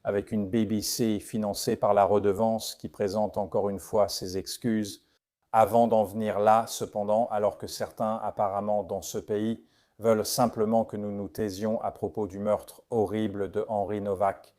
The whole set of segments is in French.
avec une BBC financée par la redevance qui présente encore une fois ses excuses, avant d'en venir là, cependant, alors que certains, apparemment, dans ce pays, veulent simplement que nous nous taisions à propos du meurtre horrible de Henri Novak.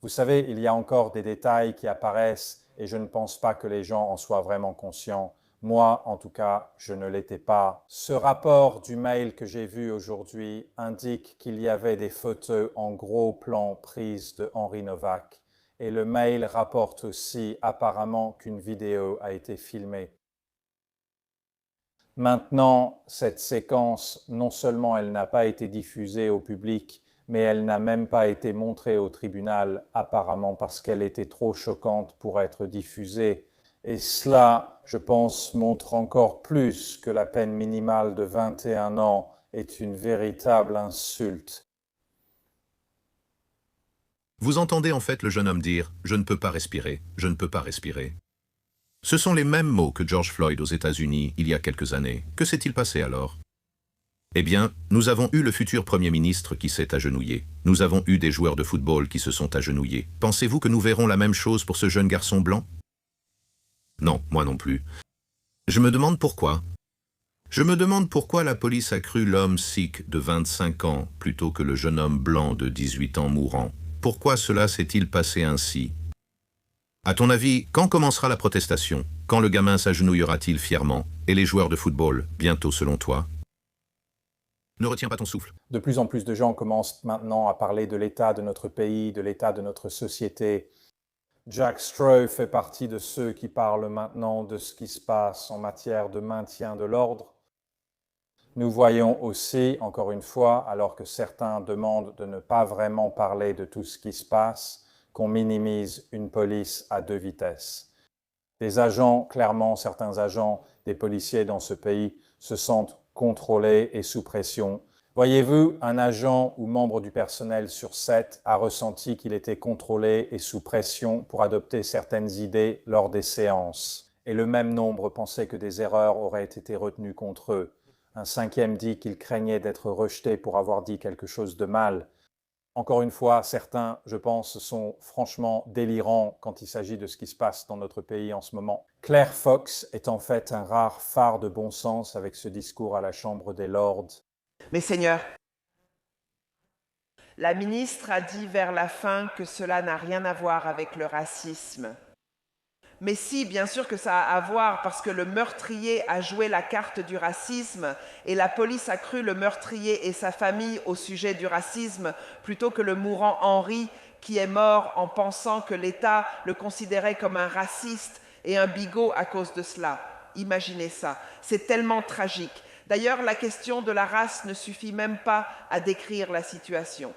Vous savez, il y a encore des détails qui apparaissent et je ne pense pas que les gens en soient vraiment conscients. Moi, en tout cas, je ne l'étais pas. Ce rapport du mail que j'ai vu aujourd'hui indique qu'il y avait des photos en gros plan prises de Henri Novak. Et le mail rapporte aussi apparemment qu'une vidéo a été filmée. Maintenant, cette séquence, non seulement elle n'a pas été diffusée au public, mais elle n'a même pas été montrée au tribunal, apparemment parce qu'elle était trop choquante pour être diffusée. Et cela, je pense, montre encore plus que la peine minimale de 21 ans est une véritable insulte. Vous entendez en fait le jeune homme dire « Je ne peux pas respirer, je ne peux pas respirer ». Ce sont les mêmes mots que George Floyd aux États-Unis il y a quelques années. Que s'est-il passé alors? Eh bien, nous avons eu le futur Premier ministre qui s'est agenouillé. Nous avons eu des joueurs de football qui se sont agenouillés. Pensez-vous que nous verrons la même chose pour ce jeune garçon blanc? Non, moi non plus. Je me demande pourquoi. Je me demande pourquoi la police a cru l'homme sikh de 25 ans plutôt que le jeune homme blanc de 18 ans mourant. Pourquoi cela s'est-il passé ainsi? À ton avis, quand commencera la protestation? Quand le gamin s'agenouillera-t-il fièrement? Et les joueurs de football, bientôt selon toi? Ne retiens pas ton souffle. De plus en plus de gens commencent maintenant à parler de l'état de notre pays, de l'état de notre société. Jack Straw fait partie de ceux qui parlent maintenant de ce qui se passe en matière de maintien de l'ordre. Nous voyons aussi, encore une fois, alors que certains demandent de ne pas vraiment parler de tout ce qui se passe, qu'on minimise une police à deux vitesses. Des agents, clairement certains agents, des policiers dans ce pays se sentent contrôlés et sous pression. Voyez-vous, un agent ou membre du personnel sur 7 a ressenti qu'il était contrôlé et sous pression pour adopter certaines idées lors des séances. Et le même nombre pensait que des erreurs auraient été retenues contre eux. Un cinquième dit qu'il craignait d'être rejeté pour avoir dit quelque chose de mal. Encore une fois, certains, je pense, sont franchement délirants quand il s'agit de ce qui se passe dans notre pays en ce moment. Claire Fox est en fait un rare phare de bon sens avec ce discours à la Chambre des Lords. Mes seigneurs, la ministre a dit vers la fin que cela n'a rien à voir avec le racisme. Mais si, bien sûr que ça a à voir, parce que le meurtrier a joué la carte du racisme et la police a cru le meurtrier et sa famille au sujet du racisme plutôt que le mourant Henri qui est mort en pensant que l'État le considérait comme un raciste et un bigot à cause de cela. Imaginez ça, c'est tellement tragique. D'ailleurs, la question de la race ne suffit même pas à décrire la situation.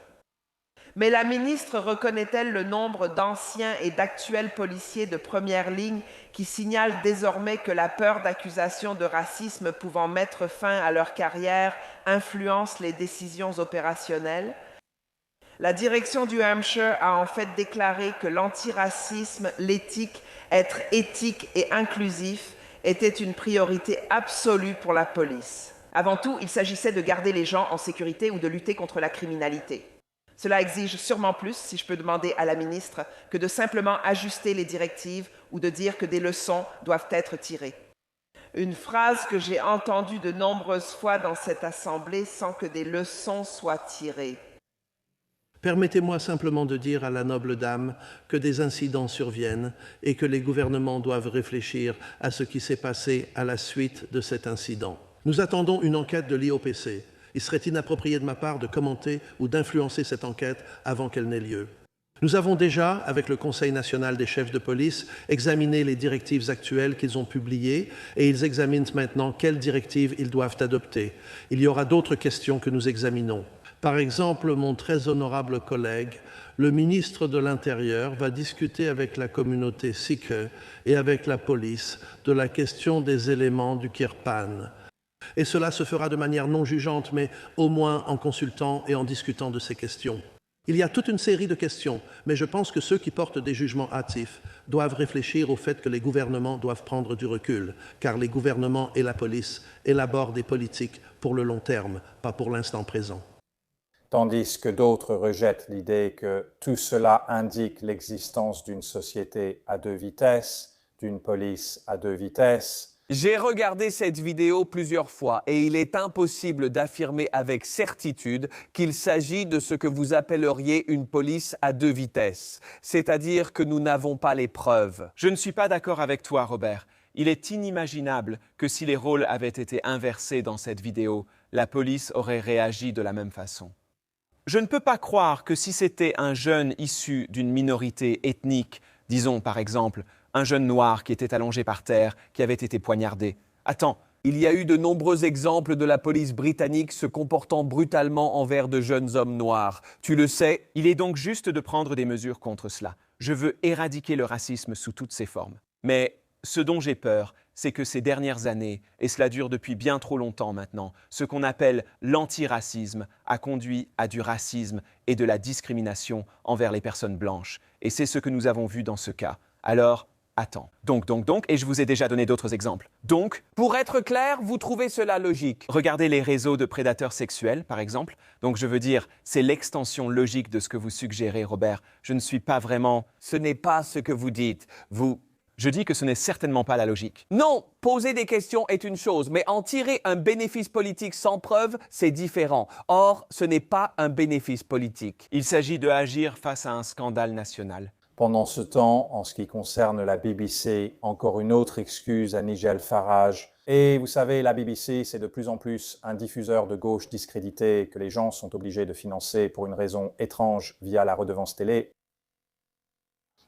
Mais la ministre reconnaît-elle le nombre d'anciens et d'actuels policiers de première ligne qui signalent désormais que la peur d'accusations de racisme pouvant mettre fin à leur carrière influence les décisions opérationnelles? La direction du Hampshire a en fait déclaré que l'antiracisme, l'éthique, être éthique et inclusif était une priorité absolue pour la police. Avant tout, il s'agissait de garder les gens en sécurité ou de lutter contre la criminalité. Cela exige sûrement plus, si je peux demander à la ministre, que de simplement ajuster les directives ou de dire que des leçons doivent être tirées. Une phrase que j'ai entendue de nombreuses fois dans cette assemblée sans que des leçons soient tirées. Permettez-moi simplement de dire à la noble dame que des incidents surviennent et que les gouvernements doivent réfléchir à ce qui s'est passé à la suite de cet incident. Nous attendons une enquête de l'IOPC. Il serait inapproprié de ma part de commenter ou d'influencer cette enquête avant qu'elle n'ait lieu. Nous avons déjà, avec le Conseil national des chefs de police, examiné les directives actuelles qu'ils ont publiées et ils examinent maintenant quelles directives ils doivent adopter. Il y aura d'autres questions que nous examinons. Par exemple, mon très honorable collègue, le ministre de l'Intérieur, va discuter avec la communauté sikh et avec la police de la question des éléments du Kirpan. Et cela se fera de manière non jugeante, mais au moins en consultant et en discutant de ces questions. Il y a toute une série de questions, mais je pense que ceux qui portent des jugements hâtifs doivent réfléchir au fait que les gouvernements doivent prendre du recul, car les gouvernements et la police élaborent des politiques pour le long terme, pas pour l'instant présent. tandis que d'autres rejettent l'idée que tout cela indique l'existence d'une société à deux vitesses, d'une police à deux vitesses. J'ai regardé cette vidéo plusieurs fois et il est impossible d'affirmer avec certitude qu'il s'agit de ce que vous appelleriez une police à deux vitesses, c'est-à-dire que nous n'avons pas les preuves. Je ne suis pas d'accord avec toi, Robert. Il est inimaginable que si les rôles avaient été inversés dans cette vidéo, la police aurait réagi de la même façon. Je ne peux pas croire que si c'était un jeune issu d'une minorité ethnique, disons par exemple un jeune noir qui était allongé par terre, qui avait été poignardé. Attends, il y a eu de nombreux exemples de la police britannique se comportant brutalement envers de jeunes hommes noirs. Tu le sais, il est donc juste de prendre des mesures contre cela. Je veux éradiquer le racisme sous toutes ses formes. Mais ce dont j'ai peur, c'est que ces dernières années, et cela dure depuis bien trop longtemps maintenant, ce qu'on appelle l'antiracisme a conduit à du racisme et de la discrimination envers les personnes blanches. Et c'est ce que nous avons vu dans ce cas. Alors, attends. Donc, et je vous ai déjà donné d'autres exemples. Donc, pour être clair, vous trouvez cela logique? Regardez les réseaux de prédateurs sexuels, par exemple. Donc, je veux dire, c'est l'extension logique de ce que vous suggérez, Robert. Je ne suis pas vraiment... Ce n'est pas ce que vous dites. Je dis que ce n'est certainement pas la logique. Non, poser des questions est une chose, mais en tirer un bénéfice politique sans preuve, c'est différent. Or, ce n'est pas un bénéfice politique. Il s'agit de agir face à un scandale national. Pendant ce temps, en ce qui concerne la BBC, encore une autre excuse à Nigel Farage. Et vous savez, la BBC, c'est de plus en plus un diffuseur de gauche discrédité que les gens sont obligés de financer pour une raison étrange via la redevance télé.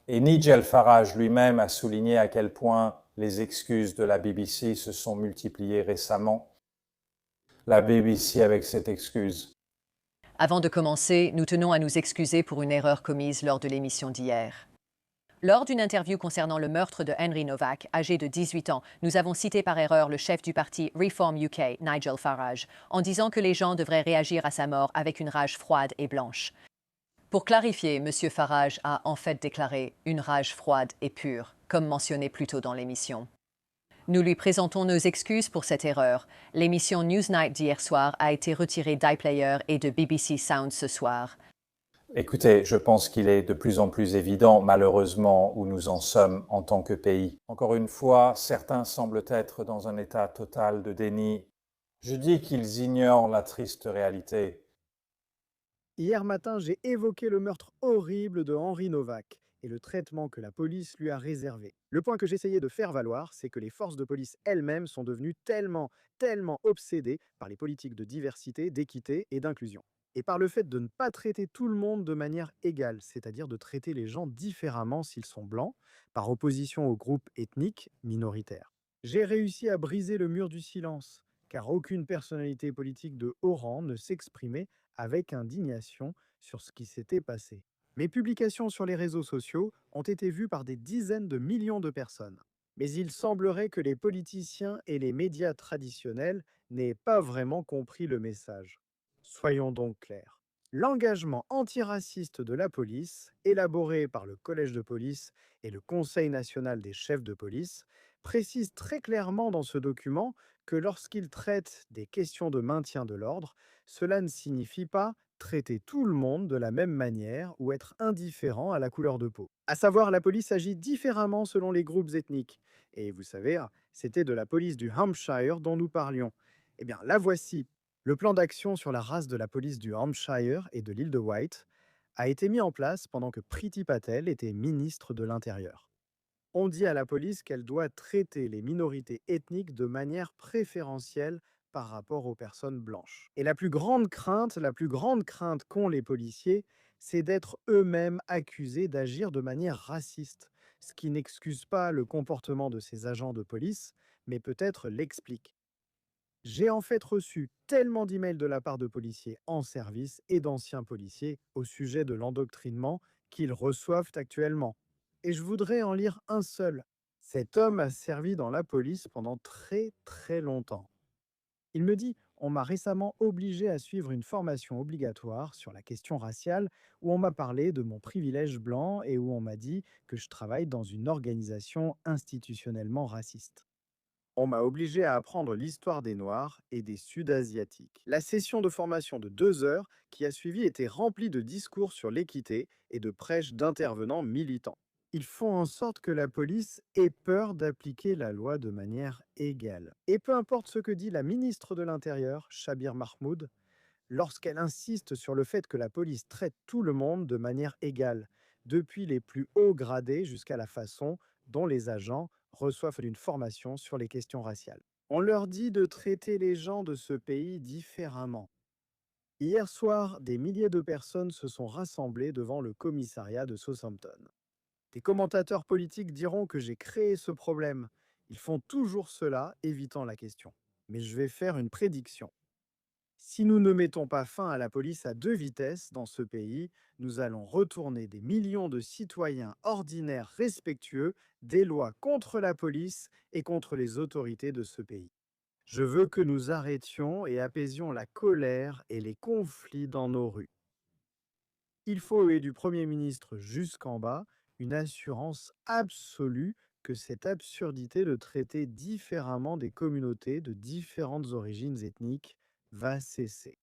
Et Nigel Farage lui-même a souligné à quel point les excuses de la BBC se sont multipliées récemment. La BBC avec cette excuse. Avant de commencer, nous tenons à nous excuser pour une erreur commise lors de l'émission d'hier. Lors d'une interview concernant le meurtre de Henry Novak, âgé de 18 ans, nous avons cité par erreur le chef du parti Reform UK, Nigel Farage, en disant que les gens devraient réagir à sa mort avec une rage froide et blanche. Pour clarifier, M. Farage a en fait déclaré une rage froide et pure, comme mentionné plus tôt dans l'émission. Nous lui présentons nos excuses pour cette erreur. L'émission Newsnight d'hier soir a été retirée d'iPlayer et de BBC Sound ce soir. Écoutez, je pense qu'il est de plus en plus évident, malheureusement, où nous en sommes en tant que pays. Encore une fois, certains semblent être dans un état total de déni. Je dis qu'ils ignorent la triste réalité. Hier matin, j'ai évoqué le meurtre horrible de Henry Novak et le traitement que la police lui a réservé. Le point que j'essayais de faire valoir, c'est que les forces de police elles-mêmes sont devenues tellement obsédées par les politiques de diversité, d'équité et d'inclusion. Et par le fait de ne pas traiter tout le monde de manière égale, c'est-à-dire de traiter les gens différemment s'ils sont blancs, par opposition aux groupes ethniques minoritaires. J'ai réussi à briser le mur du silence, car aucune personnalité politique de haut rang ne s'exprimait avec indignation sur ce qui s'était passé. Mes publications sur les réseaux sociaux ont été vues par des dizaines de millions de personnes. Mais il semblerait que les politiciens et les médias traditionnels n'aient pas vraiment compris le message. Soyons donc clairs. L'engagement antiraciste de la police, élaboré par le Collège de police et le Conseil national des chefs de police, précise très clairement dans ce document que lorsqu'il traite des questions de maintien de l'ordre, cela ne signifie pas traiter tout le monde de la même manière ou être indifférent à la couleur de peau. À savoir, la police agit différemment selon les groupes ethniques. Et vous savez, c'était de la police du Hampshire dont nous parlions. Eh bien, la voici. Le plan d'action sur la race de la police du Hampshire et de l'île de Wight a été mis en place pendant que Priti Patel était ministre de l'Intérieur. On dit à la police qu'elle doit traiter les minorités ethniques de manière préférentielle par rapport aux personnes blanches. Et la plus grande crainte qu'ont les policiers, c'est d'être eux-mêmes accusés d'agir de manière raciste, ce qui n'excuse pas le comportement de ces agents de police, mais peut-être l'explique. J'ai en fait reçu tellement d'emails de la part de policiers en service et d'anciens policiers au sujet de l'endoctrinement qu'ils reçoivent actuellement. Et je voudrais en lire un seul. Cet homme a servi dans la police pendant très longtemps. Il me dit: on m'a récemment obligé à suivre une formation obligatoire sur la question raciale où on m'a parlé de mon privilège blanc et où on m'a dit que je travaille dans une organisation institutionnellement raciste. On m'a obligé à apprendre l'histoire des Noirs et des Sud-Asiatiques. La session de formation de 2 heures qui a suivi était remplie de discours sur l'équité et de prêches d'intervenants militants. Ils font en sorte que la police ait peur d'appliquer la loi de manière égale. Et peu importe ce que dit la ministre de l'Intérieur, Shabir Mahmoud, lorsqu'elle insiste sur le fait que la police traite tout le monde de manière égale, depuis les plus hauts gradés jusqu'à la façon dont les agents reçoivent une formation sur les questions raciales. On leur dit de traiter les gens de ce pays différemment. Hier soir, des milliers de personnes se sont rassemblées devant le commissariat de Southampton. Des commentateurs politiques diront que j'ai créé ce problème. Ils font toujours cela, évitant la question. Mais je vais faire une prédiction. Si nous ne mettons pas fin à la police à 2 vitesses dans ce pays, nous allons retourner des millions de citoyens ordinaires respectueux des lois contre la police et contre les autorités de ce pays. Je veux que nous arrêtions et apaisions la colère et les conflits dans nos rues. Il faut, et du Premier ministre jusqu'en bas, une assurance absolue que cette absurdité de traiter différemment des communautés de différentes origines ethniques va cesser.